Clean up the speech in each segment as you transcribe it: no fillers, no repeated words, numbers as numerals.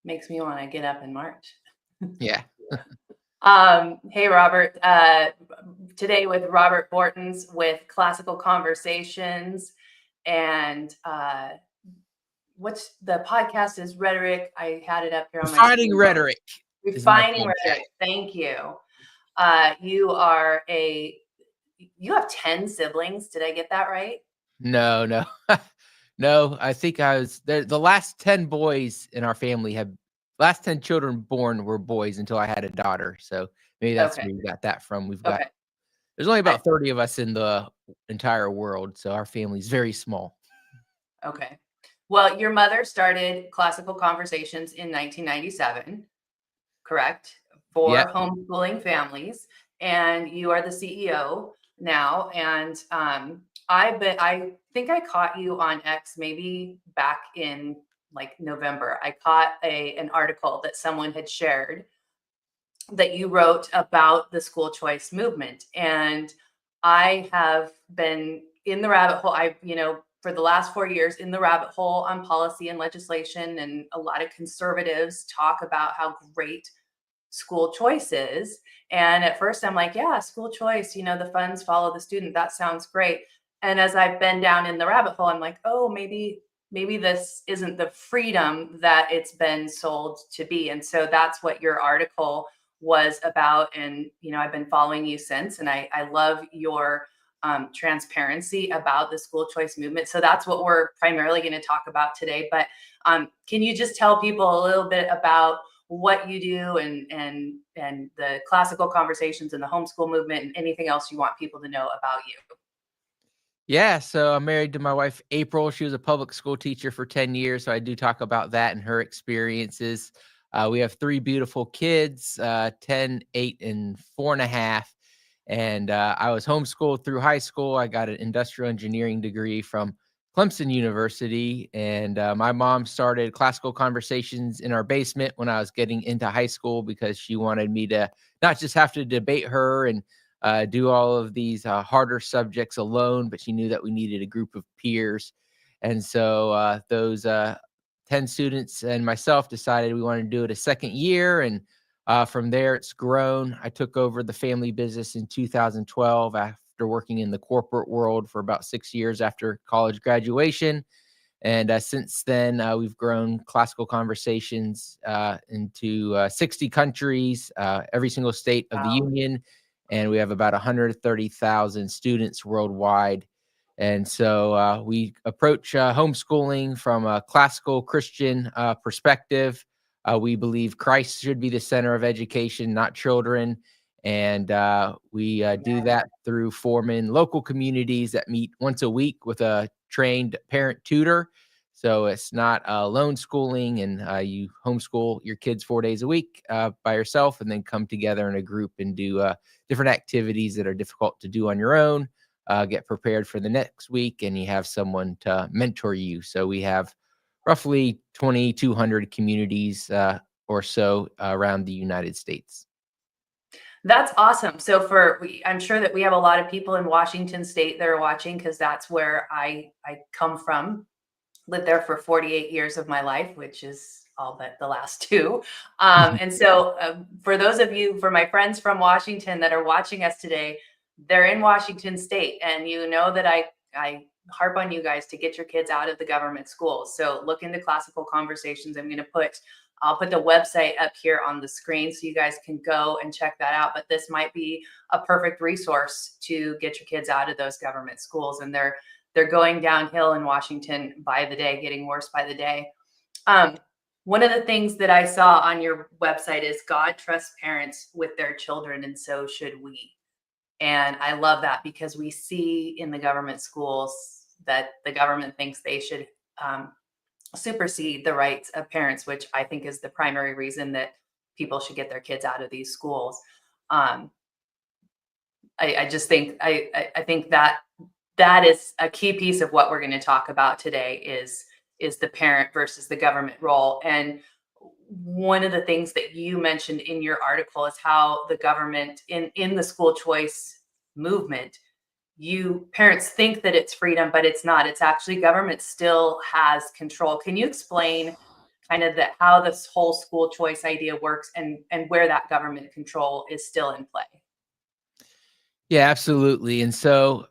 Makes me want to get up and march. Yeah. Hey, Robert. Today with Robert Bortins with Classical Conversations, and what's the podcast is Rhetoric. I had it up here on my Refining screen. Rhetoric. Refining Rhetoric. Thank you. You have 10 siblings. Did I get that right? No. No, I think I was there. The last 10 boys in our family last 10 children born were boys until I had a daughter. So maybe that's where you got that from. There's only about 30 of us in the entire world. So our family's very small. Okay. Well, your mother started Classical Conversations in 1997, correct? For homeschooling families. And you are the CEO now. And I think I caught you on X maybe back in like November. I caught an article that someone had shared that you wrote about the school choice movement. And I have been in the rabbit hole. For the last 4 years in the rabbit hole on policy and legislation, and a lot of conservatives talk about how great school choice is. And at first I'm like, yeah, school choice, the funds follow the student. That sounds great. And as I've been down in the rabbit hole, I'm like, oh, maybe this isn't the freedom that it's been sold to be. And so that's what your article was about. And, I've been following you since, and I love your transparency about the school choice movement. So that's what we're primarily going to talk about today. But can you just tell people a little bit about what you do and the Classical Conversations and the homeschool movement and anything else you want people to know about you? Yeah, so I'm married to my wife, April. She was a public school teacher for 10 years. So I do talk about that and her experiences. We have 3 beautiful kids, 10, 8, and 4.5. And I was homeschooled through high school. I got an industrial engineering degree from Clemson University. And my mom started Classical Conversations in our basement when I was getting into high school because she wanted me to not just have to debate her and do all of these harder subjects alone, but she knew that we needed a group of peers. And so those 10 students and myself decided we wanted to do it a second year. And from there, it's grown. I took over the family business in 2012 after working in the corporate world for about 6 years after college graduation. And since then, we've grown Classical Conversations into 60 countries, every single state of the union. And we have about 130,000 students worldwide. And so we approach homeschooling from a classical Christian perspective. We believe Christ should be the center of education, not children. And we do that through forming local communities that meet once a week with a trained parent tutor. So it's not lone schooling and you homeschool your kids 4 days a week by yourself and then come together in a group and do different activities that are difficult to do on your own, get prepared for the next week, and you have someone to mentor you. So we have roughly 2,200 communities or so around the United States. That's awesome. So I'm sure that we have a lot of people in Washington State that are watching because that's where I come from. Lived there for 48 years of my life, which is all but the last 2. And so for my friends from Washington that are watching us today, they're in Washington State. And that I harp on you guys to get your kids out of the government schools. So look into Classical Conversations. I'll put the website up here on the screen so you guys can go and check that out. But this might be a perfect resource to get your kids out of those government schools. And they're going downhill in Washington by the day, getting worse by the day. One of the things that I saw on your website is God trusts parents with their children, and so should we. And I love that because we see in the government schools that the government thinks they should supersede the rights of parents, which I think is the primary reason that people should get their kids out of these schools. I think that is a key piece of what we're going to talk about today is the parent versus the government role. And one of the things that you mentioned in your article is how the government in the school choice movement, parents think that it's freedom, but it's not. It's actually government still has control. Can you explain kind of how this whole school choice idea works and where that government control is still in play. Yeah, absolutely. And so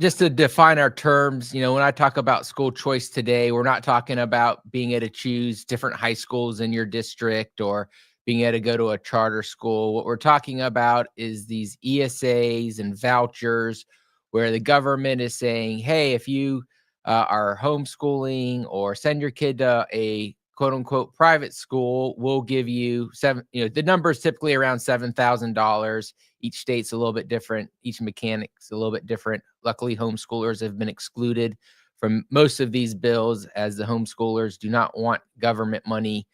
just to define our terms, when I talk about school choice today, we're not talking about being able to choose different high schools in your district or being able to go to a charter school. What we're talking about is these ESAs and vouchers where the government is saying, hey, if you are homeschooling or send your kid to a quote unquote private school, we'll give you the number is typically around $7,000. Each state's a little bit different. Each mechanic's a little bit different. Luckily, homeschoolers have been excluded from most of these bills as the homeschoolers do not want government money.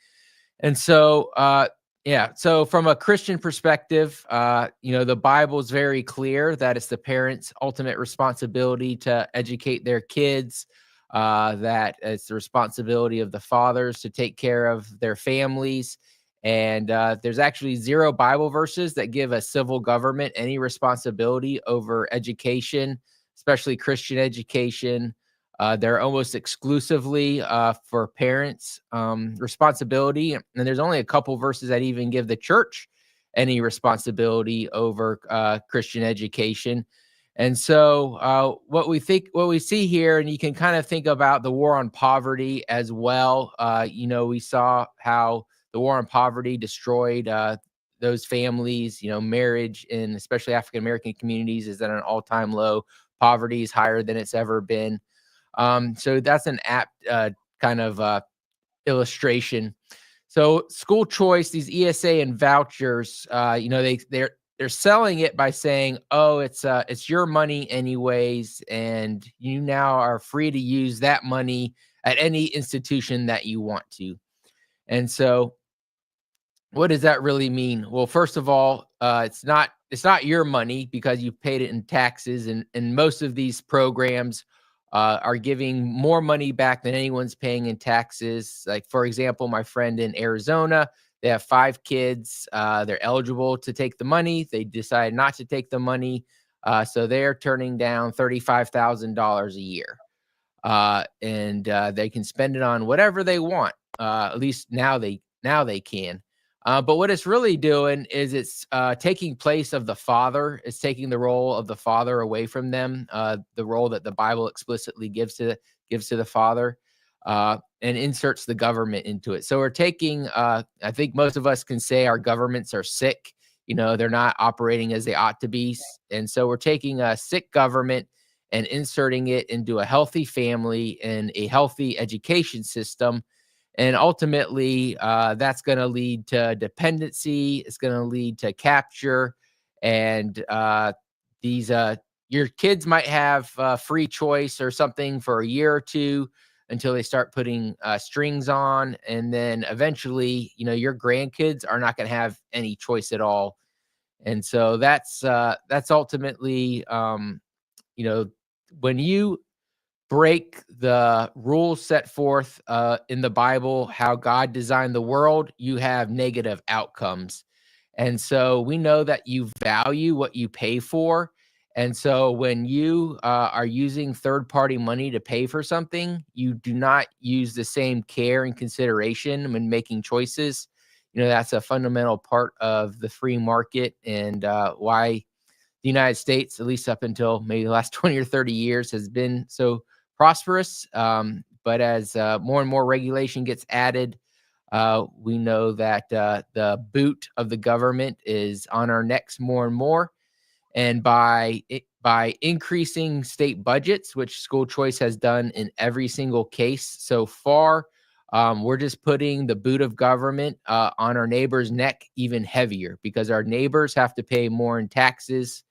And so, so from a Christian perspective, the Bible is very clear that it's the parents' ultimate responsibility to educate their kids, that it's the responsibility of the fathers to take care of their families. And there's actually 0 Bible verses that give a civil government any responsibility over education, especially Christian education. They're almost exclusively for parents' responsibility. And there's only a couple verses that even give the church any responsibility over Christian education. And so what we see here, and you can kind of think about the war on poverty as well. We saw how the war on poverty destroyed those families. Marriage in especially African-American communities is at an all-time low. Poverty is higher than it's ever been. So that's an apt kind of illustration. So school choice, these ESA and vouchers, they're selling it by saying, oh, it's your money anyways, and you now are free to use that money at any institution that you want to. And so what does that really mean? Well, first of all, it's not your money because you paid it in taxes, and most of these programs are giving more money back than anyone's paying in taxes. Like, for example, my friend in Arizona, they have 5 kids. They're eligible to take the money. They decide not to take the money. So they're turning down $35,000 a year. And they can spend it on whatever they want. At least now they can. But what it's really doing is it's taking place of the father. It's taking the role of the father away from them, the role that the Bible explicitly gives to the father, and inserts the government into it. So we're taking, I think most of us can say our governments are sick. They're not operating as they ought to be. And so we're taking a sick government and inserting it into a healthy family and a healthy education system. And ultimately, that's going to lead to dependency. It's going to lead to capture. And your kids might have free choice or something for a year or two until they start putting strings on. And then eventually, your grandkids are not going to have any choice at all. And so that's ultimately, when you break the rules set forth in the Bible, how God designed the world, you have negative outcomes. And so we know that you value what you pay for. And so when you are using third-party money to pay for something, you do not use the same care and consideration when making choices. That's a fundamental part of the free market, and why the United States, at least up until maybe the last 20 or 30 years, has been so prosperous. But as more and more regulation gets added, we know that the boot of the government is on our necks more and more. And by increasing state budgets, which school choice has done in every single case so far, we're just putting the boot of government on our neighbor's neck even heavier, because our neighbors have to pay more in taxes.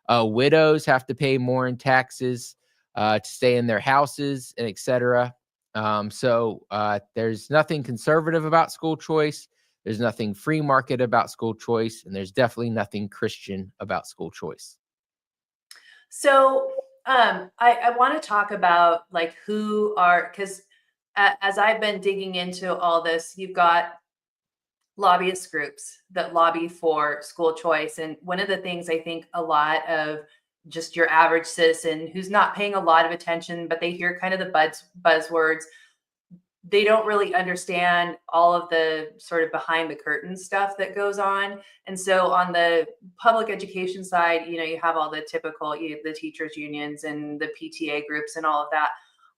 Widows have to pay more in taxes to stay in their houses, and et cetera. So there's nothing conservative about school choice. There's nothing free market about school choice, and there's definitely nothing Christian about school choice. So I want to talk about because as I've been digging into all this, you've got lobbyist groups that lobby for school choice. And one of the things I think a lot of just your average citizen who's not paying a lot of attention, but they hear kind of the buzzwords, they don't really understand all of the sort of behind the curtain stuff that goes on. And so on the public education side, you have all the typical, the teachers unions and the PTA groups and all of that.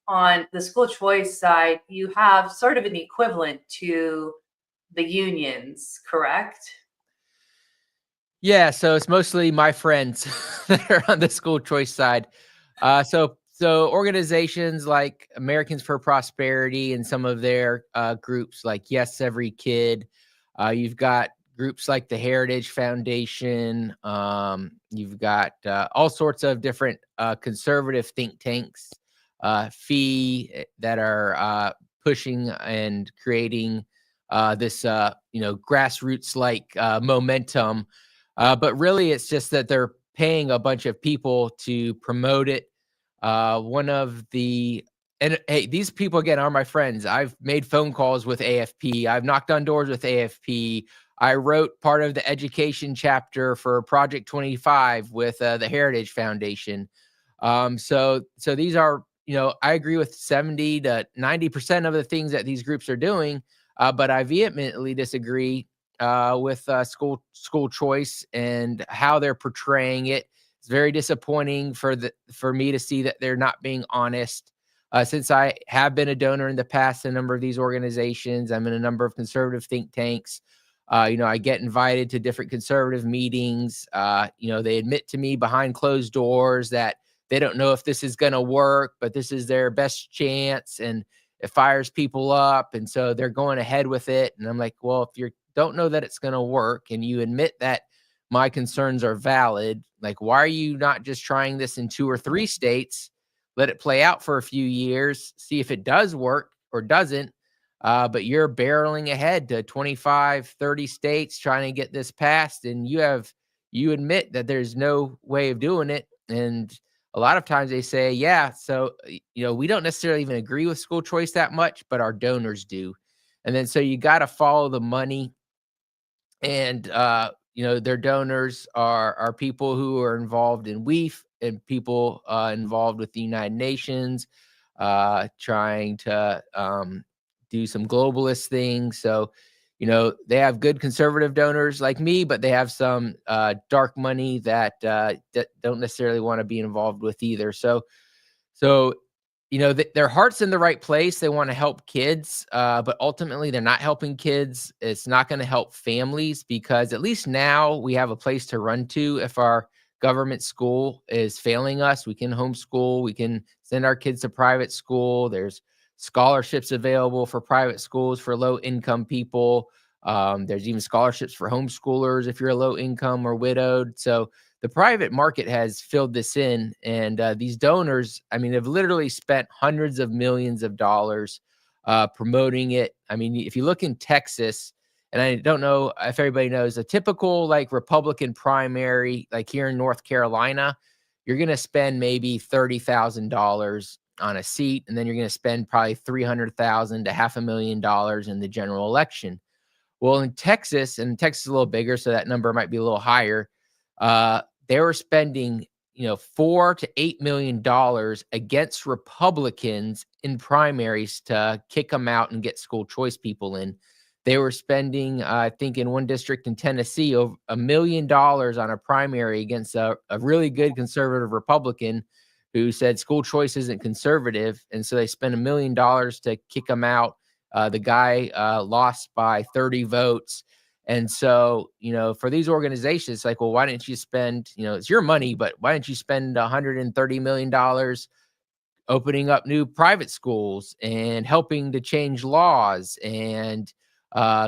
On the school choice side, you have sort of an equivalent to the unions, correct? Yeah, so it's mostly my friends that are on the school choice side. So organizations like Americans for Prosperity and some of their groups like Yes Every Kid. You've got groups like the Heritage Foundation. You've got all sorts of different conservative think tanks, that are pushing and creating this grassroots like momentum. But really, it's just that they're paying a bunch of people to promote it. One of the and hey, these people again are my friends. I've made phone calls with AFP. I've knocked on doors with AFP. I wrote part of the education chapter for Project 25 with the Heritage Foundation. So these are, I agree with 70 to 90% of the things that these groups are doing, but I vehemently disagree with school choice and how they're portraying it. It's very disappointing for me to see that they're not being honest. Since I have been a donor in the past in a number of these organizations, I'm in a number of conservative think tanks. I get invited to different conservative meetings. They admit to me behind closed doors that they don't know if this is going to work, but this is their best chance, and it fires people up, and so they're going ahead with it. And I'm like, well, if you don't know that it's going to work and you admit that my concerns are valid, like, why are you not just trying this in 2 or 3 states, let it play out for a few years, see if it does work or doesn't? But you're barreling ahead to 25, 30 states trying to get this passed, and you admit that there's no way of doing it. And a lot of times they say, yeah, so we don't necessarily even agree with school choice that much, but our donors do. And then so you got to follow the money. And their donors are people who are involved in WEF and people involved with the United Nations, trying to do some globalist things. So they have good conservative donors like me, but they have some dark money that don't necessarily want to be involved with either. So their heart's in the right place. They want to help kids, but ultimately they're not helping kids. It's not going to help families, because at least now we have a place to run to. If our government school is failing us, we can homeschool. We can send our kids to private school. There's scholarships available for private schools for low income people. There's even scholarships for homeschoolers if you're a low income or widowed. So the private market has filled this in, and these donors, I mean, have literally spent hundreds of millions of dollars promoting it. I mean, if you look in Texas, and I don't know if everybody knows, a typical like Republican primary, like here in North Carolina, you're going to spend maybe $30,000 on a seat, and then you're going to spend probably $300,000 to $500,000 in the general election. Well, in Texas, and Texas is a little bigger, so that number might be a little higher. They were spending, $4 to $8 million against Republicans in primaries to kick them out and get school choice people in. They were spending, I think, in one district in Tennessee, over $1 million on a primary against a really good conservative Republican who said school choice isn't conservative, and so they spent $1 million to kick him out. The guy lost by 30 votes. And so, for these organizations, it's like, well, why didn't you spend, it's your money, but why didn't you spend $130 million opening up new private schools and helping to change laws and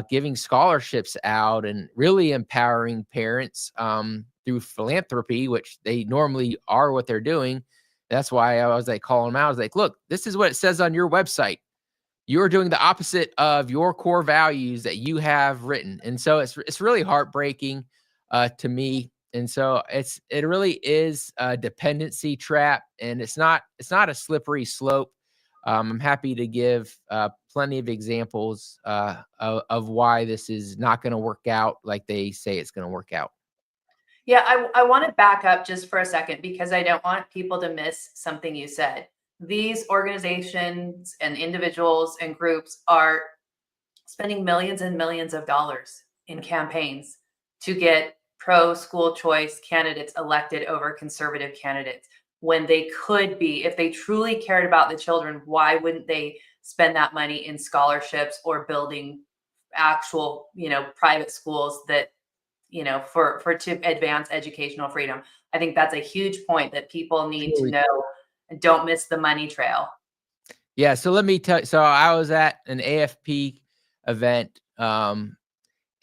giving scholarships out and really empowering parents through philanthropy, which they normally are what they're doing. That's why I was like calling them out. I was like, look, this is what it says on your website. You're doing the opposite of your core values that you have written. And so it's really heartbreaking to me. And so it really is a dependency trap, and it's not a slippery slope. I'm happy to give plenty of examples of why this is not going to work out like they say it's going to work out. Yeah, I want to back up just for a second, because I don't want people to miss something you said. these organizations and individuals and groups are spending millions and millions of dollars in campaigns to get pro school choice candidates elected over conservative candidates, when they could be, if they truly cared about the children, why wouldn't they spend that money in scholarships or building actual, private schools that, for to advance educational freedom? I think that's a huge point that people need to know, and don't miss the money trail. Yeah, so let me tell you. So I was at an AFP event,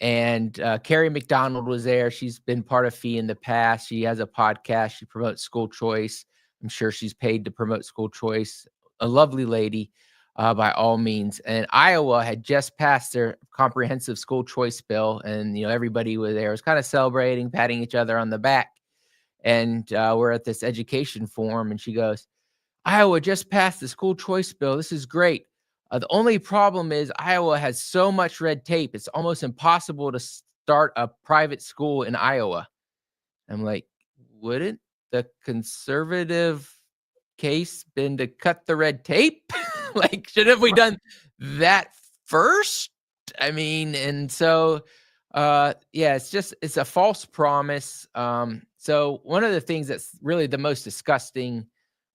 and Carrie McDonald was there. She's been part of FEE in the past. She has a podcast. She promotes school choice. I'm sure she's paid to promote school choice. A lovely lady, by all means. And Iowa had just passed their comprehensive school choice bill, and everybody was there. Was kind of celebrating, patting each other on the back. And we're at this education forum, and she goes, "Iowa just passed the school choice bill. This is great. The only problem is Iowa has so much red tape. It's almost impossible to start a private school in Iowa." I'm like, wouldn't the conservative case been to cut the red tape? Like, shouldn't we done that first? I mean, and so, yeah, it's a false promise. So one of the things that's really the most disgusting,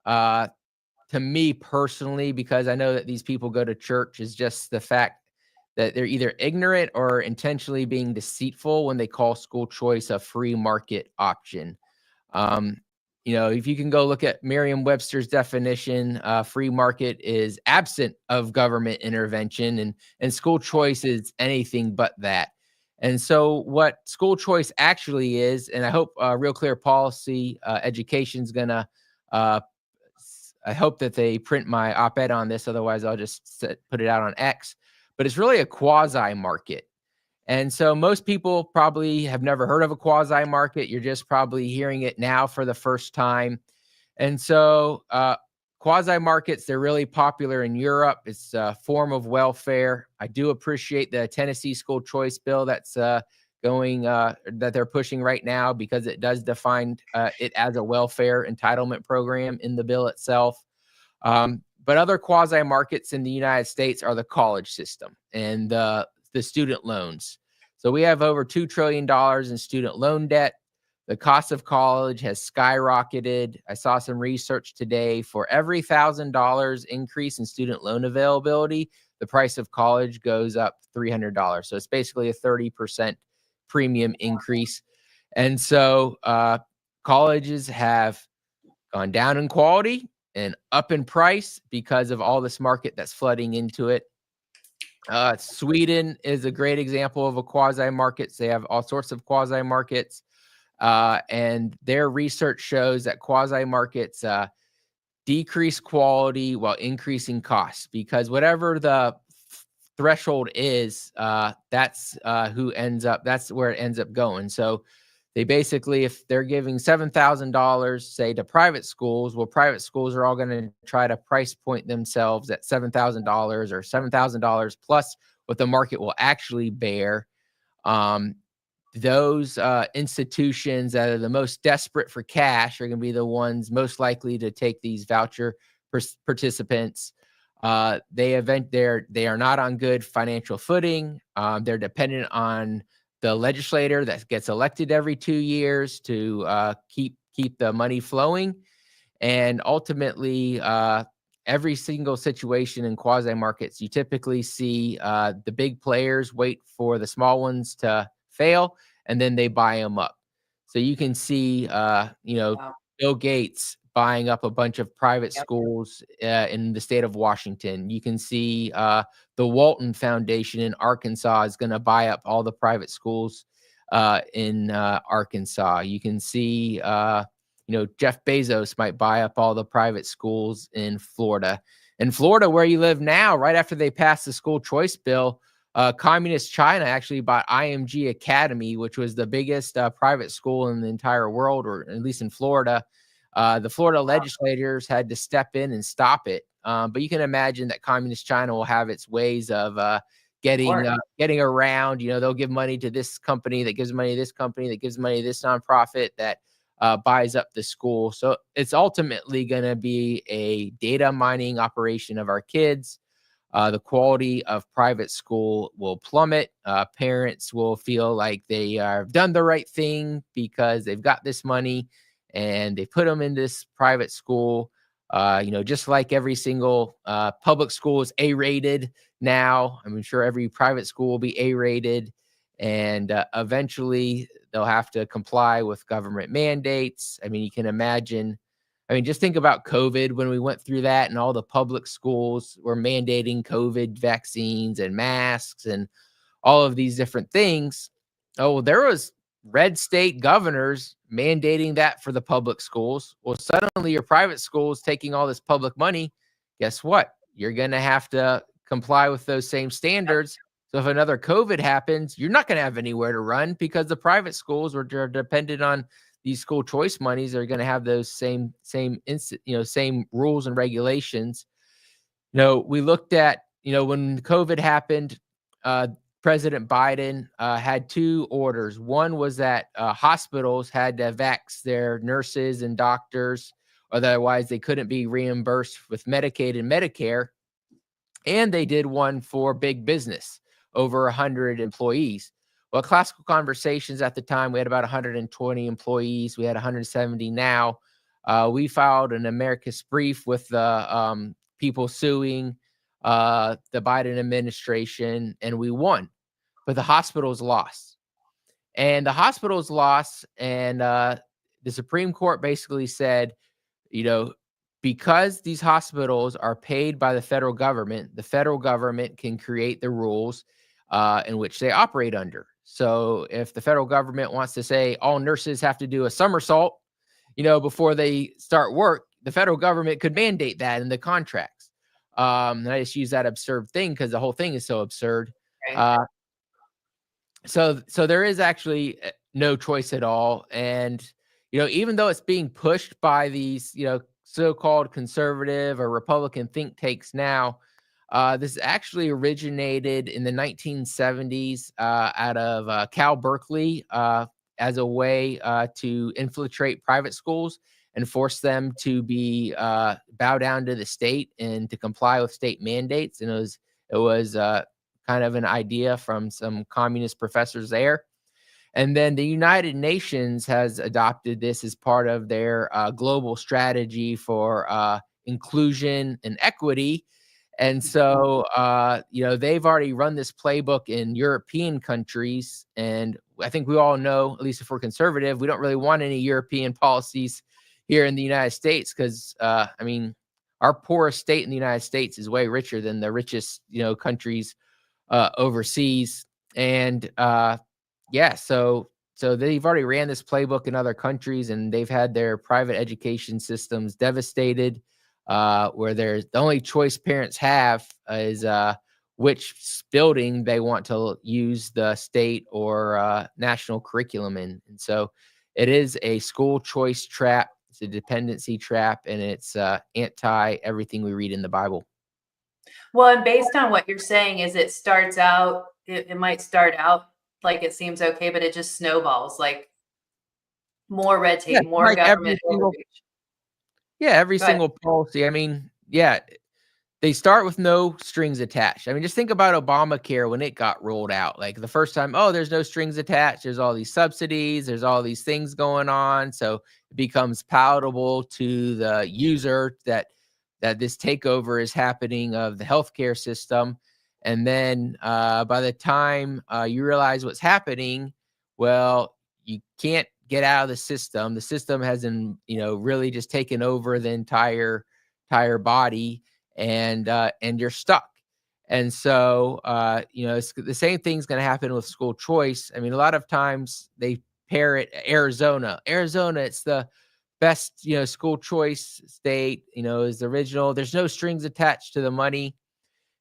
to me personally, because I know that these people go to church, is just the fact that they're either ignorant or intentionally being deceitful when they call school choice a free market option. If you can go look at Merriam-Webster's definition, free market is absent of government intervention, and school choice is anything but that. And so what school choice actually is, and I hope Real Clear Policy Education is going to, I hope that they print my op-ed on this. Otherwise, I'll just put it out on X. But it's really a quasi market. And so most people probably have never heard of a quasi market. You're just probably hearing it now for the first time. And so quasi markets, they're really popular in Europe. It's a form of welfare. I do appreciate the Tennessee school choice bill that's that they're pushing right now, because it does define it as a welfare entitlement program in the bill itself. But other quasi markets in the United States are the college system and the student loans. So we have over $2 trillion in student loan debt. The cost of college has skyrocketed. I saw some research today. For every $1,000 increase in student loan availability, the price of college goes up $300. So it's basically a 30% premium increase. And so colleges have gone down in quality and up in price because of all this market that's flooding into it. Sweden is a great example of a quasi market. They have all sorts of quasi markets, and their research shows that quasi markets decrease quality while increasing costs, because whatever the threshold is, that's where it ends up going. So they basically, if they're giving $7,000, say, to private schools, well, private schools are all going to try to price point themselves at $7,000 or $7,000 plus what the market will actually bear. Those institutions that are the most desperate for cash are going to be the ones most likely to take these voucher participants. They are not on good financial footing. They're dependent on the legislator that gets elected every 2 years to keep the money flowing. And ultimately, every single situation in quasi markets, you typically see the big players wait for the small ones to fail, and then they buy them up. So you can see, Wow. Bill Gates buying up a bunch of private schools in the state of Washington. You can see the Walton Foundation in Arkansas is going to buy up all the private schools in Arkansas. You can see, Jeff Bezos might buy up all the private schools in Florida. In Florida, where you live now, right after they passed the school choice bill, Communist China actually bought IMG Academy, which was the biggest private school in the entire world, or at least in Florida. The Florida legislators had to step in and stop it. But you can imagine that Communist China will have its ways of getting around. They'll give money to this company that gives money to this company that gives money to this nonprofit that buys up the school. So it's ultimately going to be a data mining operation of our kids. The quality of private school will plummet. Parents will feel like they have done the right thing because they've got this money and they put them in this private school. Just like every single public school is A-rated now, I'm sure every private school will be A-rated, and eventually they'll have to comply with government mandates. I mean, you can imagine. I mean, just think about COVID when we went through that and all the public schools were mandating COVID vaccines and masks and all of these different things. Oh, there was red state governors mandating that for the public schools. Well, suddenly your private schools taking all this public money. Guess what? You're going to have to comply with those same standards. So if another COVID happens, you're not going to have anywhere to run because the private schools are dependent on these school choice monies are going to have those same rules and regulations. We looked at, when COVID happened, President Biden had two orders. One was that hospitals had to vax their nurses and doctors, otherwise they couldn't be reimbursed with Medicaid and Medicare. And they did one for big business, over 100 employees. Well, Classical Conversations at the time, we had about 120 employees. We had 170 now. We filed an amicus brief with the people suing the Biden administration, and we won. But the hospitals lost. And the hospitals lost, and the Supreme Court basically said, because these hospitals are paid by the federal government can create the rules in which they operate under. So if the federal government wants to say all nurses have to do a somersault, before they start work, the federal government could mandate that in the contracts. And I just use that absurd thing because the whole thing is so absurd. Right. So there is actually no choice at all. And, even though it's being pushed by these, so-called conservative or Republican think tanks now, this actually originated in the 1970s out of Cal Berkeley as a way to infiltrate private schools and force them to be bow down to the state and to comply with state mandates. And it was kind of an idea from some communist professors there. And then the United Nations has adopted this as part of their global strategy for inclusion and equity. And so, they've already run this playbook in European countries. And I think we all know, at least if we're conservative, we don't really want any European policies here in the United States because, our poorest state in the United States is way richer than the richest, countries overseas. And so they've already ran this playbook in other countries, and they've had their private education systems devastated, where the only choice parents have is which building they want to use the state or national curriculum in. And so it is a school choice trap. It's a dependency trap, and it's anti everything we read in the Bible. Well, and based on what you're saying is it might start out like it seems okay, but it just snowballs, like more red tape, more Like government overreach. every Go ahead. single policy. They start with no strings attached. I mean, just think about Obamacare when it got rolled out. Like the first time, there's no strings attached. There's all these subsidies. There's all these things going on. So it becomes palatable to the user that this takeover is happening of the healthcare system. And then by the time you realize what's happening, well, you can't get out of the system. The system hasn't, really just taken over the entire body, and you're stuck. And so, it's the same thing's going to happen with school choice. I mean, a lot of times they pair it Arizona, it's the best, school choice state, is the original. There's no strings attached to the money.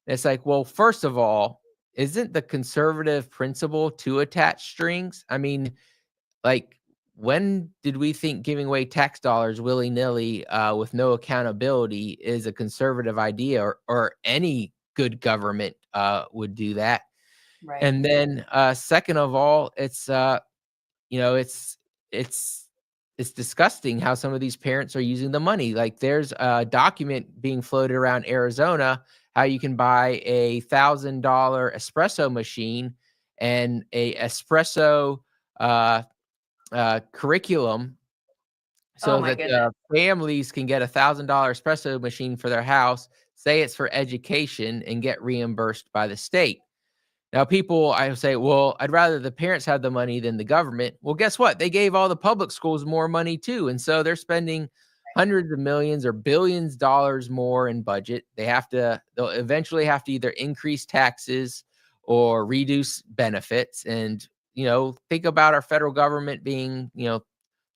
And it's like, well, first of all, isn't the conservative principle to attach strings? I mean, like, when did we think giving away tax dollars willy-nilly with no accountability is a conservative idea, or any good government would do that? Right. And then second of all, it's it's disgusting how some of these parents are using the money. Like there's a document being floated around Arizona how you can buy a $1,000 espresso machine and a espresso uh, curriculum Oh so my that goodness. families can get $1,000 espresso machine for their house, say it's for education, and get reimbursed by the state. Now, people, I say, well, I'd rather the parents have the money than the government. Well, guess what? They gave all the public schools more money too. And so they're spending hundreds of millions or billions dollars more in budget. They'll eventually have to either increase taxes or reduce benefits. And, think about our federal government being,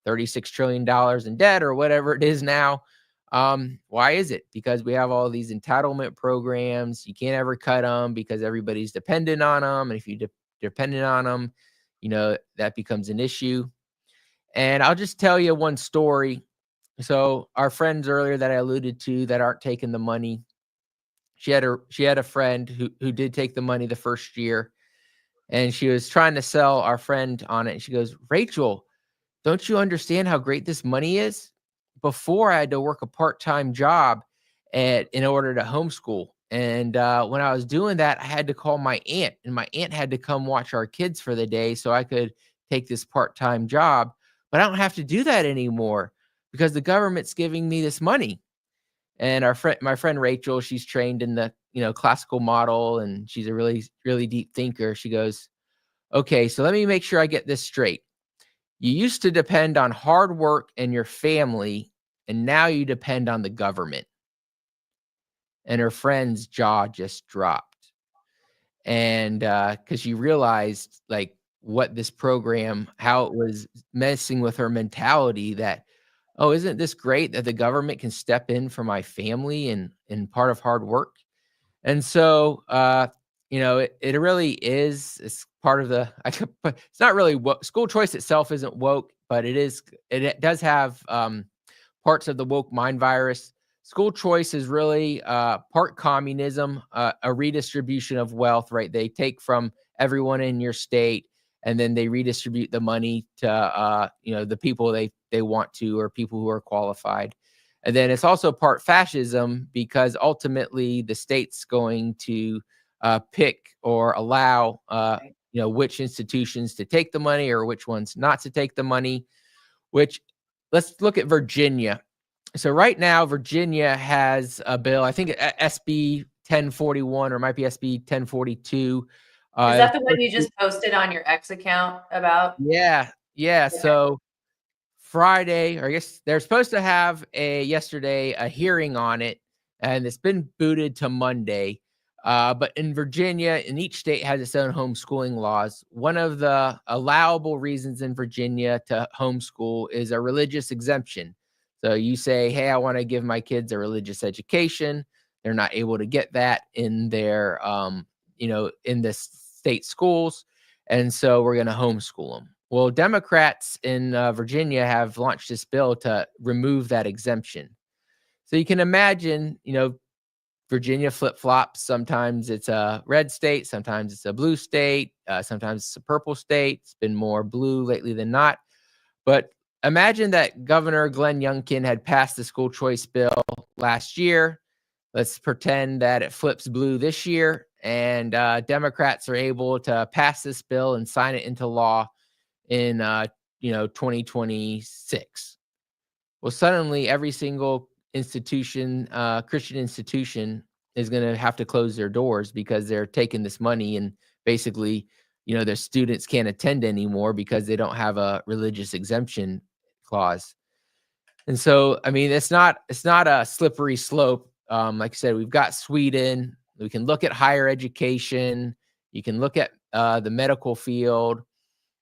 $36 trillion in debt or whatever it is now. Why is it? Because we have all these entitlement programs. You can't ever cut them because everybody's dependent on them. And if you dependent on them, that becomes an issue. And I'll just tell you one story. So our friends earlier that I alluded to that aren't taking the money, she had a friend who did take the money the first year, and she was trying to sell our friend on it. And she goes, Rachel, don't you understand how great this money is? Before I had to work a part-time job in order to homeschool. And when I was doing that, I had to call my aunt, and my aunt had to come watch our kids for the day so I could take this part-time job. But I don't have to do that anymore because the government's giving me this money. And my friend Rachel, she's trained in the classical model, and she's a really, really deep thinker. She goes, okay, so let me make sure I get this straight. You used to depend on hard work and your family, and now you depend on the government. And her friend's jaw just dropped. And because she realized like what this program, how it was messing with her mentality that, oh, isn't this great that the government can step in for my family and part of hard work? And so, it really is. It's part of the. It's not really school choice itself isn't woke, but it is. It does have parts of the woke mind virus. School choice is really part communism, a redistribution of wealth. Right, they take from everyone in your state, and then they redistribute the money to the people they want to, or people who are qualified. And then it's also part fascism because ultimately the state's going to pick or allow, which institutions to take the money or which ones not to take the money. Which, let's look at Virginia. So right now, Virginia has a bill, I think SB 1041 or it might be SB 1042. Is that the one you just posted on your X account about? Yeah. Okay. So Friday, or I guess they're supposed to have yesterday a hearing on it, and it's been booted to Monday. But in Virginia, and each state has its own homeschooling laws. One of the allowable reasons in Virginia to homeschool is a religious exemption. So you say, hey, I want to give my kids a religious education. They're not able to get that in their, in the state schools. And so we're going to homeschool them. Well, Democrats in Virginia have launched this bill to remove that exemption. So you can imagine, Virginia flip-flops. Sometimes it's a red state, sometimes it's a blue state, sometimes it's a purple state. It's been more blue lately than not. But imagine that Governor Glenn Youngkin had passed the school choice bill last year. Let's pretend that it flips blue this year, and Democrats are able to pass this bill and sign it into law in 2026. Well, suddenly every single institution, Christian institution, is going to have to close their doors because they're taking this money, and basically, their students can't attend anymore because they don't have a religious exemption clause. And so, I mean, it's not a slippery slope. Like I said, we've got Sweden. We can look at higher education. You can look at the medical field.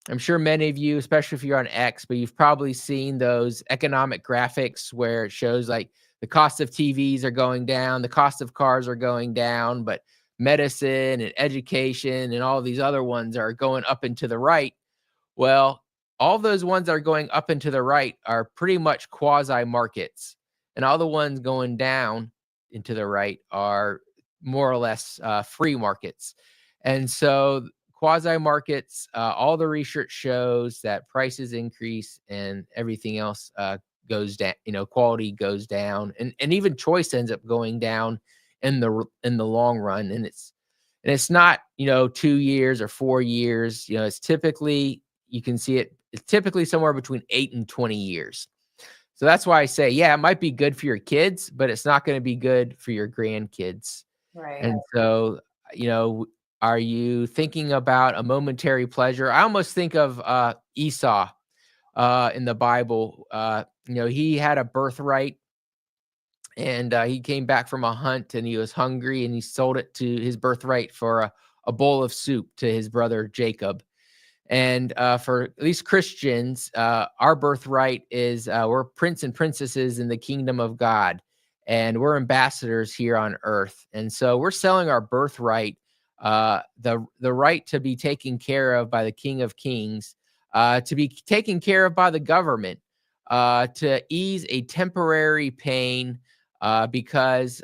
I'm sure many of you, especially if you're on X, but you've probably seen those economic graphics where it shows like the cost of TVs are going down, the cost of cars are going down, but medicine and education and all these other ones are going up and to the right. Well, all those ones that are going up and to the right are pretty much quasi markets, and all the ones going down into the right are more or less free markets. And so quasi markets, all the research shows that prices increase and everything else goes down. Quality goes down, and even choice ends up going down in the long run. And it's not 2 years or 4 years. It's typically, you can see it. It's typically somewhere between 8 and 20 years. So that's why I say, yeah, it might be good for your kids, but it's not going to be good for your grandkids. Right. And so, are you thinking about a momentary pleasure? I almost think of Esau in the Bible. He had a birthright, and he came back from a hunt, and he was hungry, and he sold it to his birthright for a bowl of soup to his brother Jacob. And for at least Christians, our birthright is we're prince and princesses in the kingdom of God, and we're ambassadors here on earth. And so we're selling our birthright, the right to be taken care of by the King of Kings, to be taken care of by the government, to ease a temporary pain, because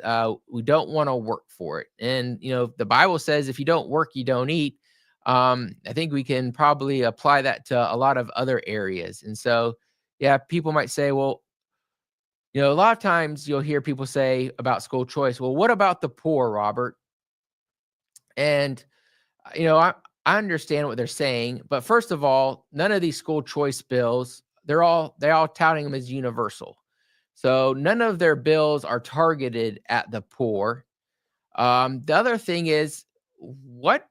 we don't want to work for it. And the Bible says if you don't work, you don't eat. I think we can probably apply that to a lot of other areas. And so, yeah, people might say, well, a lot of times you'll hear people say about school choice, well, what about the poor, Robert? And, I understand what they're saying, but first of all, none of these school choice bills, they're all touting them as universal. So none of their bills are targeted at the poor. The other thing is, what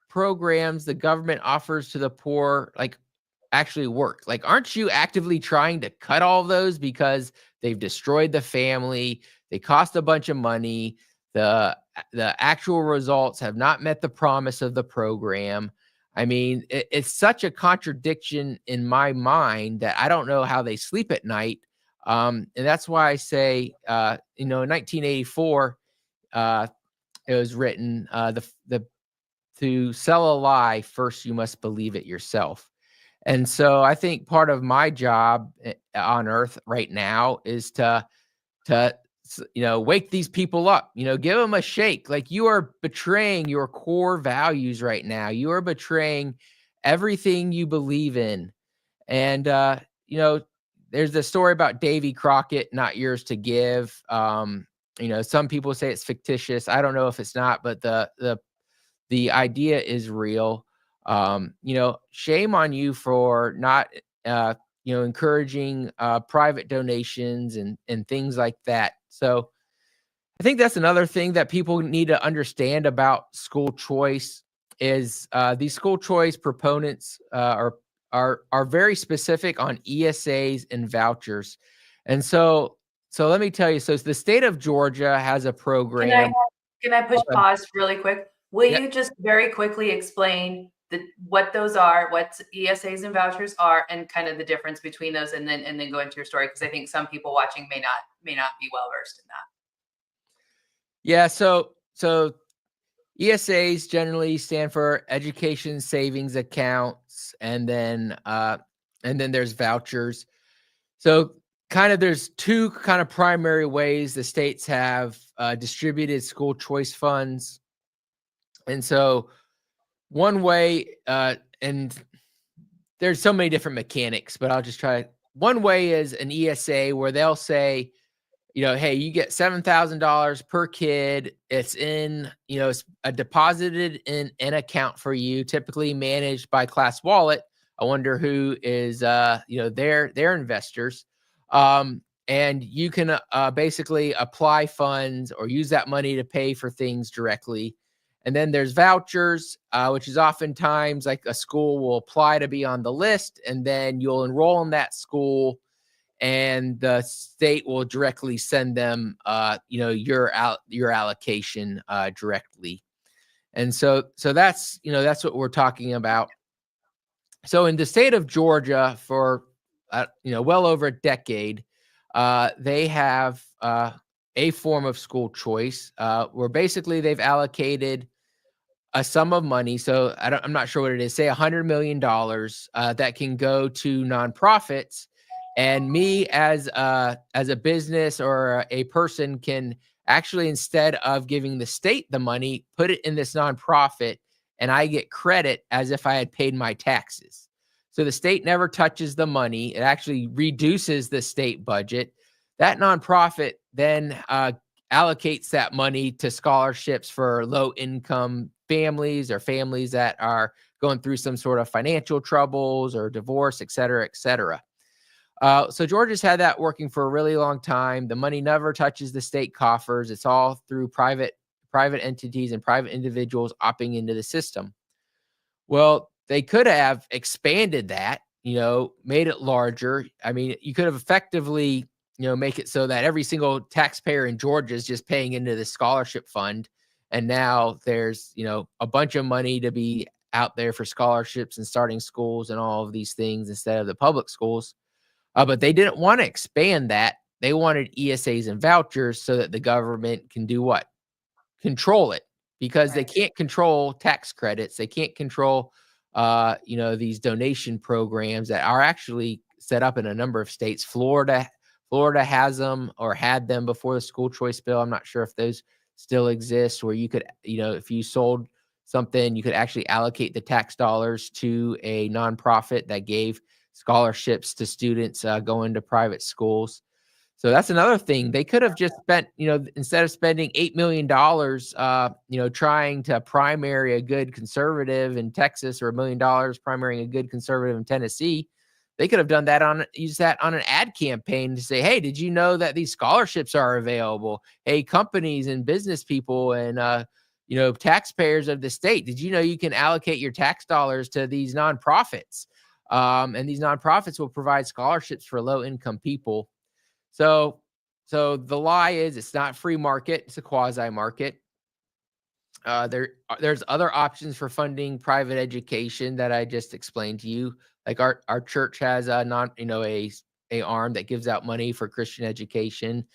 programs the government offers to the poor actually work? Aren't you actively trying to cut all of those because they've destroyed the family, they cost a bunch of money, the actual results have not met the promise of the program? I mean, it's such a contradiction in my mind that I don't know how they sleep at night. And that's why I say, in 1984, it was written, the to sell a lie, first you must believe it yourself. And so I think part of my job on earth right now is to wake these people up, give them a shake. Like, you are betraying your core values right now. You are betraying everything you believe in. And there's the story about Davy Crockett, not yours to give. Some people say it's fictitious. I don't know if it's not, but the idea is real. Shame on you for not, encouraging private donations and things like that. So I think that's another thing that people need to understand about school choice is these school choice proponents are very specific on ESAs and vouchers. And so let me tell you, so the state of Georgia has a program. Can I push pause really quick? Will Yeah. you just very quickly explain what those are, what ESAs and vouchers are, and kind of the difference between those, and then go into your story? Because I think some people watching may not be well versed in that. Yeah, so ESAs generally stand for education savings accounts, and then there's vouchers. So there's two kind of primary ways the states have distributed school choice funds. And so one way, and there's so many different mechanics, but I'll just try. One way is an ESA where they'll say, hey, you get $7,000 per kid. It's in, it's deposited in an account for you, typically managed by Class Wallet. I wonder who is, their investors. And you can basically apply funds or use that money to pay for things directly. And then there's vouchers, which is oftentimes like a school will apply to be on the list, and then you'll enroll in that school, and the state will directly send them, your allocation directly. And so that's what we're talking about. So in the state of Georgia, for well over a decade, they have a form of school choice where basically they've allocated a sum of money. So I'm not sure what it is, say $100 million that can go to nonprofits. And me as a business or a person can actually, instead of giving the state the money, put it in this nonprofit, and I get credit as if I had paid my taxes. So the state never touches the money. It actually reduces the state budget. That nonprofit then allocates that money to scholarships for low income families or families that are going through some sort of financial troubles or divorce, et cetera, et cetera. So Georgia's had that working for a really long time. The money never touches the state coffers. It's all through private entities and private individuals opting into the system. Well, they could have expanded that, made it larger. I mean, you could have effectively, make it so that every single taxpayer in Georgia is just paying into the scholarship fund. And now there's, a bunch of money to be out there for scholarships and starting schools and all of these things instead of the public schools. But they didn't want to expand that. They wanted ESAs and vouchers so that the government can do what? Control it, because they can't control tax credits. They can't control, these donation programs that are actually set up in a number of states. Florida has them or had them before the school choice bill. I'm not sure if those still exist, where you could, if you sold something, you could actually allocate the tax dollars to a nonprofit that gave scholarships to students going to private schools. So that's another thing. They could have just spent, instead of spending $8 million, trying to primary a good conservative in Texas, or $1 million primarying a good conservative in Tennessee, they could have done that use that on an ad campaign to say, hey, did you know that these scholarships are available? Hey, companies and business people and, taxpayers of the state, did you know you can allocate your tax dollars to these nonprofits? And these nonprofits will provide scholarships for low income people. So the lie is it's not free market. It's a quasi market. There's other options for funding private education that I just explained to you. Like our church has a arm that gives out money for Christian education.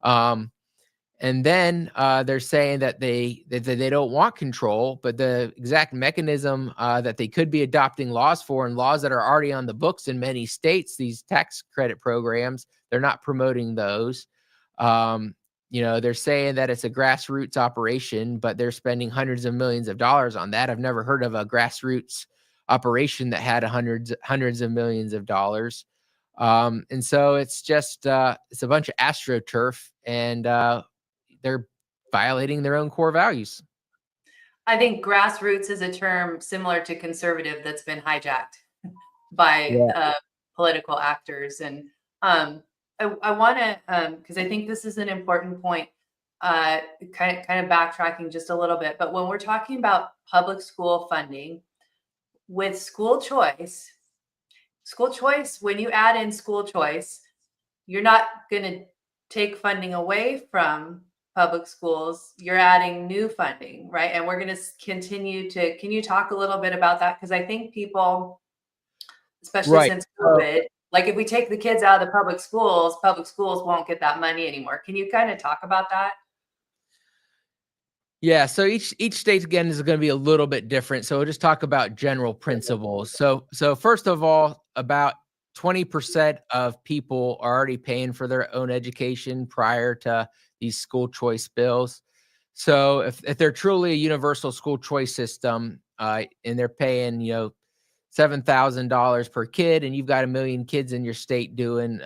And then they're saying that they don't want control, but the exact mechanism that they could be adopting laws for, and laws that are already on the books in many states, these tax credit programs, they're not promoting those. They're saying that it's a grassroots operation, but they're spending hundreds of millions of dollars on that. I've never heard of a grassroots operation that had hundreds of millions of dollars. And so it's just it's a bunch of astroturf, and they're violating their own core values. I think grassroots is a term similar to conservative that's been hijacked by political actors. And I want to, because I think this is an important point, kind of backtracking just a little bit. But when we're talking about public school funding with school choice, when you add in school choice, you're not going to take funding away from public schools. You're adding new funding, right? And we're going to continue to, can you talk a little bit about that? Because I think people, especially since COVID, like if we take the kids out of the public schools won't get that money anymore. Can you kind of talk about that? Yeah, so each state, again, is going to be a little bit different. So we'll just talk about general principles. So first of all, about 20% of people are already paying for their own education prior to these school choice bills. So if they're truly a universal school choice system, and they're paying, $7,000 per kid, and you've got 1 million kids in your state doing,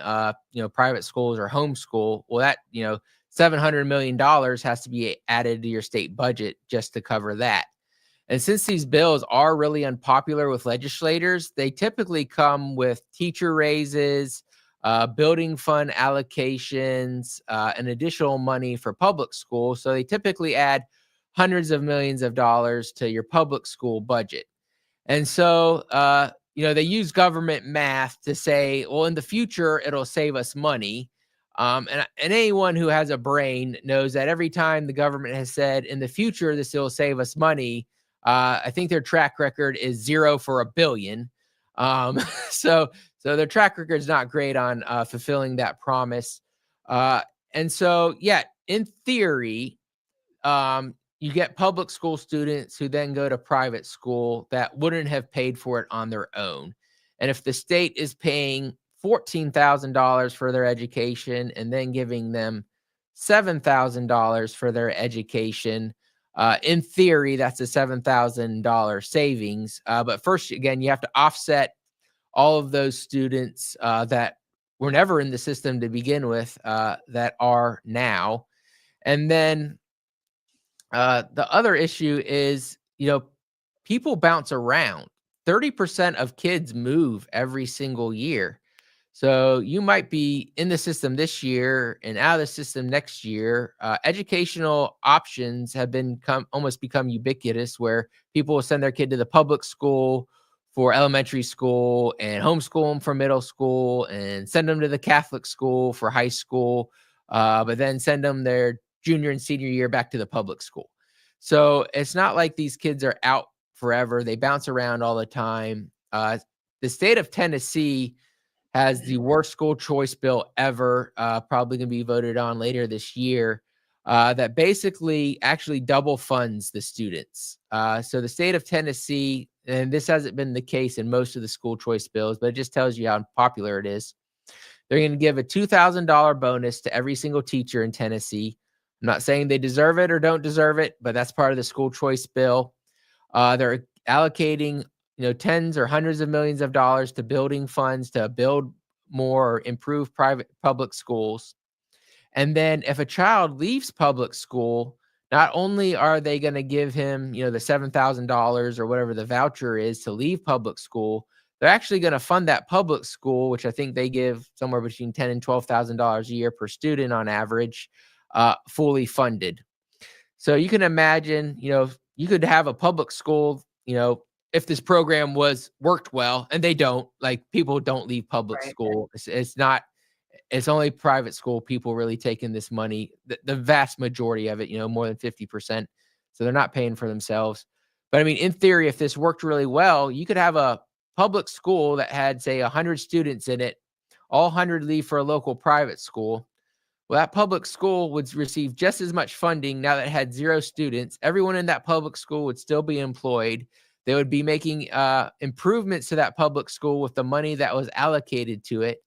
private schools or homeschool, well, that, $700 million has to be added to your state budget just to cover that. And since these bills are really unpopular with legislators, they typically come with teacher raises, building fund allocations, and additional money for public schools. So they typically add hundreds of millions of dollars to your public school budget. And so, they use government math to say, well, in the future, it'll save us money. And anyone who has a brain knows that every time the government has said in the future, this will save us money, I think their track record is 0 for $1 billion. So their track record is not great on fulfilling that promise. And so, in theory, you get public school students who then go to private school that wouldn't have paid for it on their own. And if the state is paying $14,000 for their education and then giving them $7,000 for their education, In theory, that's a $7,000 savings. But first, again, you have to offset all of those students that were never in the system to begin with that are now. And then the other issue is, people bounce around. 30% of kids move every single year. So you might be in the system this year and out of the system next year. Educational options have almost become ubiquitous, where people will send their kid to the public school for elementary school and homeschool them for middle school and send them to the Catholic school for high school, but then send them their junior and senior year back to the public school. So it's not like these kids are out forever. They bounce around all the time. The state of Tennessee has the worst school choice bill ever, probably going to be voted on later this year, that basically actually double funds the students. So the state of Tennessee, and this hasn't been the case in most of the school choice bills, but it just tells you how popular it is. They're going to give a $2,000 bonus to every single teacher in Tennessee. I'm not saying they deserve it or don't deserve it, but that's part of the school choice bill. They're allocating tens or hundreds of millions of dollars to building funds to build more or improve public schools. And then if a child leaves public school, not only are they going to give him, the $7,000 or whatever the voucher is to leave public school, they're actually going to fund that public school, which I think they give somewhere between $10,000 and $12,000 a year per student on average, fully funded. So you can imagine, you could have a public school, if this program worked well, and they don't, like, people don't leave public school. It's only private school people really taking this money, the vast majority of it, more than 50%. So they're not paying for themselves. But I mean, in theory, if this worked really well, you could have a public school that had, say, 100 students in it, all 100 leave for a local private school. Well, that public school would receive just as much funding now that it had 0 students. Everyone in that public school would still be employed. They would be making improvements to that public school with the money that was allocated to it.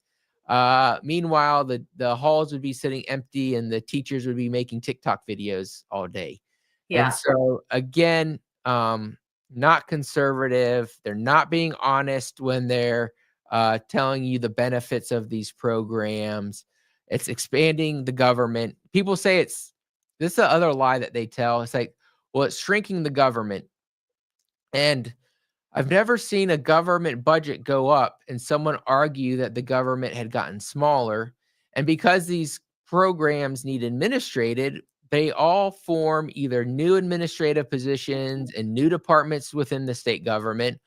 Meanwhile, the halls would be sitting empty and the teachers would be making TikTok videos all day. Yeah. And so again, not conservative. They're not being honest when they're telling you the benefits of these programs. It's expanding the government. People say this is the other lie that they tell. It's like, well, it's shrinking the government. And I've never seen a government budget go up and someone argue that the government had gotten smaller. And because these programs need administrated, they all form either new administrative positions and new departments within the state government,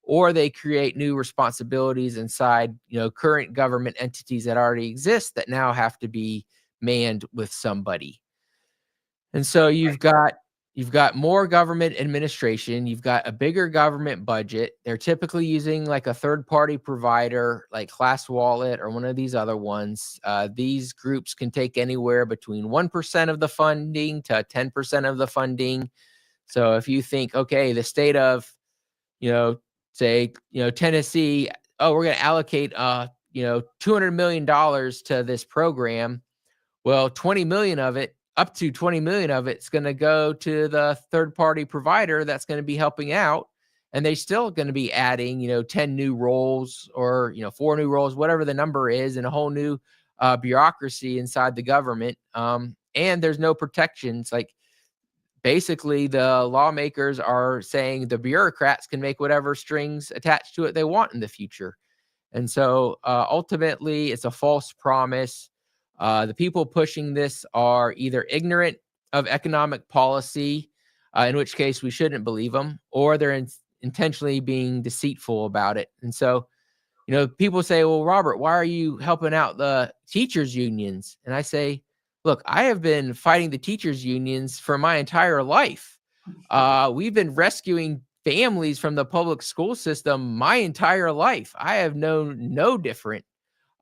or they create new responsibilities inside, current government entities that already exist that now have to be manned with somebody. And so you've got more government administration, you've got a bigger government budget. They're typically using like a third-party provider like Class Wallet or one of these other ones. These groups can take anywhere between 1% of the funding to 10% of the funding. So if you think, okay, the state of, say, Tennessee, we're going to allocate, $200 million to this program. Well, 20 million of it, up to 20 million of it's going to go to the third-party provider that's going to be helping out. And they still going to be adding, 10 new roles or, 4 new roles, whatever the number is, and a whole new bureaucracy inside the government. And there's no protections. Like, basically, the lawmakers are saying the bureaucrats can make whatever strings attached to it they want in the future. And so ultimately, it's a false promise. The people pushing this are either ignorant of economic policy, in which case we shouldn't believe them, or they're intentionally being deceitful about it. And so, people say, well, Robert, why are you helping out the teachers' unions? And I say, look, I have been fighting the teachers' unions for my entire life. We've been rescuing families from the public school system my entire life. I have known no different.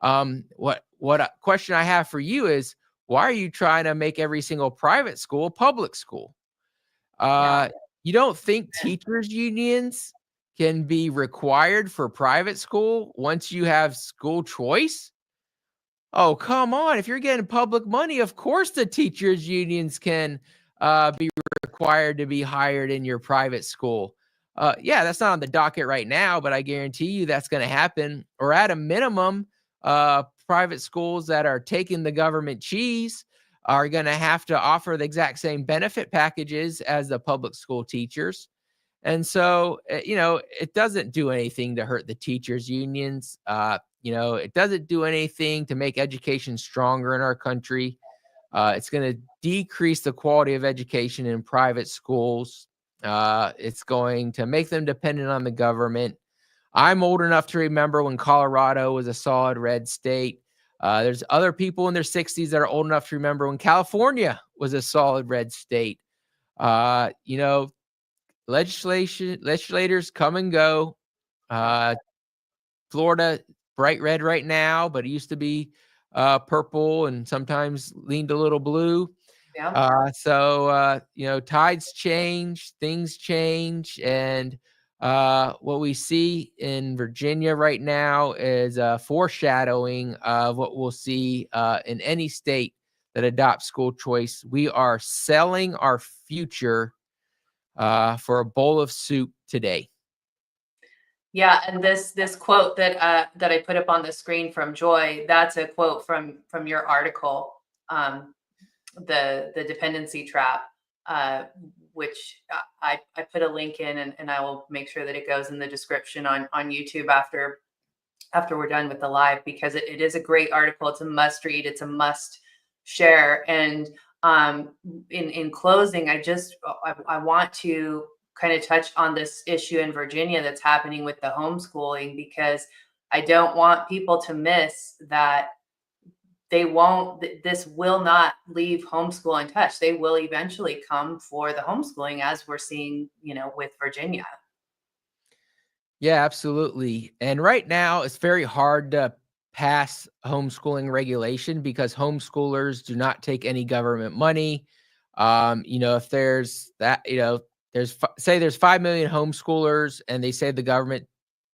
What question I have for you is, why are you trying to make every single private school public school? You don't think teachers unions can be required for private school once you have school choice? Oh, come on. If you're getting public money, of course the teachers unions can be required to be hired in your private school. Yeah, that's not on the docket right now, but I guarantee you that's going to happen. Or at a minimum, private schools that are taking the government cheese are going to have to offer the exact same benefit packages as the public school teachers. And so, it doesn't do anything to hurt the teachers' unions. It doesn't do anything to make education stronger in our country. It's going to decrease the quality of education in private schools. It's going to make them dependent on the government. I'm old enough to remember when Colorado was a solid red state. There's other people in their 60s that are old enough to remember when California was a solid red state. Legislators come and go. Florida, bright red right now, but it used to be purple and sometimes leaned a little blue. Yeah. Tides change, things change. And what we see in Virginia right now is a foreshadowing of what we'll see in any state that adopts school choice. We are selling our future for a bowl of soup today. Yeah, and this quote that I put up on the screen from Joy, that's a quote from your article, the dependency trap, which I put a link in, and I will make sure that it goes in the description on YouTube after we're done with the live, because it is a great article. It's a must read. It's a must share. And in closing, I want to kind of touch on this issue in Virginia that's happening with the homeschooling, because I don't want people to miss that this will not leave homeschool untouched. They will eventually come for the homeschooling, as we're seeing, with Virginia. Yeah, absolutely. And right now it's very hard to pass homeschooling regulation because homeschoolers do not take any government money. If there's that, say there's 5 million homeschoolers and they save the government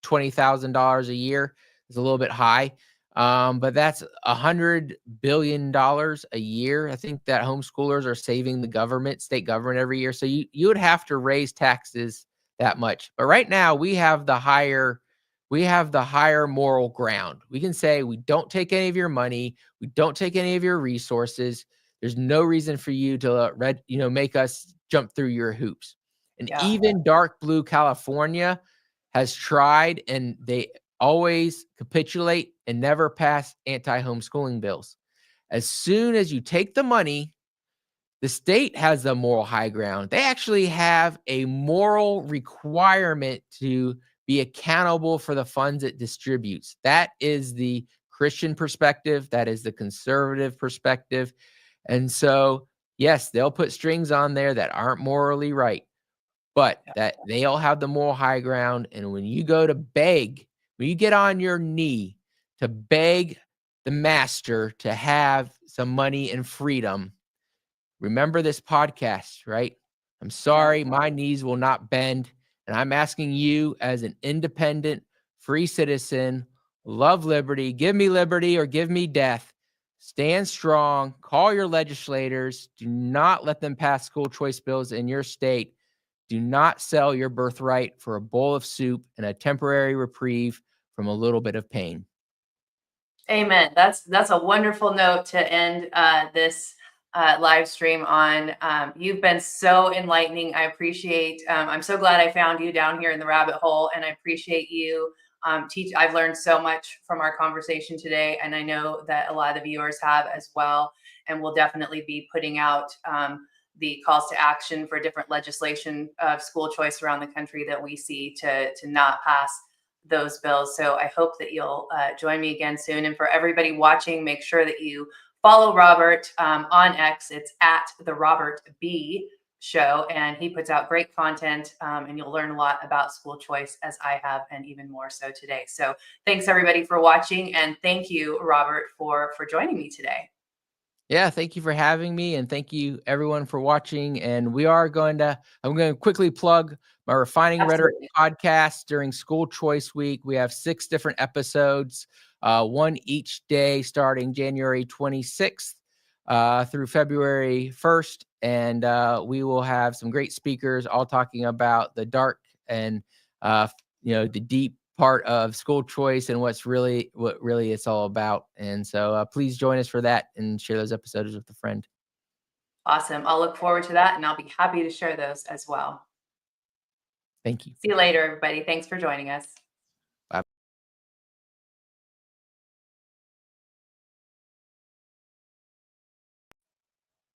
$20,000 a year, is a little bit high. But that's $100 billion a year. I think that homeschoolers are saving the government, state government, every year. So you would have to raise taxes that much. But right now we have the higher moral ground. We can say we don't take any of your money, we don't take any of your resources. There's no reason for you to make us jump through your hoops. And Yeah. even dark blue California has tried, and they always capitulate and never pass anti-homeschooling bills. As soon as you take the money, the state has the moral high ground. They actually have a moral requirement to be accountable for the funds it distributes. That is the Christian perspective. That is the conservative perspective. And so, yes, they'll put strings on there that aren't morally right, but that they all have the moral high ground. And when you go to beg, when you get on your knee to beg the master to have some money and freedom, remember this podcast, right? I'm sorry, my knees will not bend. And I'm asking you, as an independent, free citizen, love liberty, give me liberty or give me death. Stand strong, call your legislators. Do not let them pass school choice bills in your state. Do not sell your birthright for a bowl of soup and a temporary reprieve from a little bit of pain. Amen. That's a wonderful note to end this live stream on. You've been so enlightening. I appreciate, I'm so glad I found you down here in the rabbit hole, and I appreciate you teach. I've learned so much from our conversation today, and I know that a lot of the viewers have as well. And we'll definitely be putting out the calls to action for different legislation of school choice around the country that we see to not pass those bills. So I hope that you'll join me again soon. And for everybody watching, make sure that you follow Robert on X. It's at the Robert B Show, and he puts out great content, and you'll learn a lot about school choice, as I have, and even more so today. So thanks everybody for watching, and thank you, Robert, for joining me today. Yeah, thank you for having me, and thank you everyone for watching. And I'm going to quickly plug my Refining Rhetoric podcast during School Choice Week. We have 6 different episodes, one each day starting January 26th through February 1st. and we will have some great speakers all talking about the dark and the deep part of school choice and what really it's all about. And so please join us for that and share those episodes with a friend. Awesome. I'll look forward to that, and I'll be happy to share those as well. Thank you. See you later, everybody. Thanks for joining us.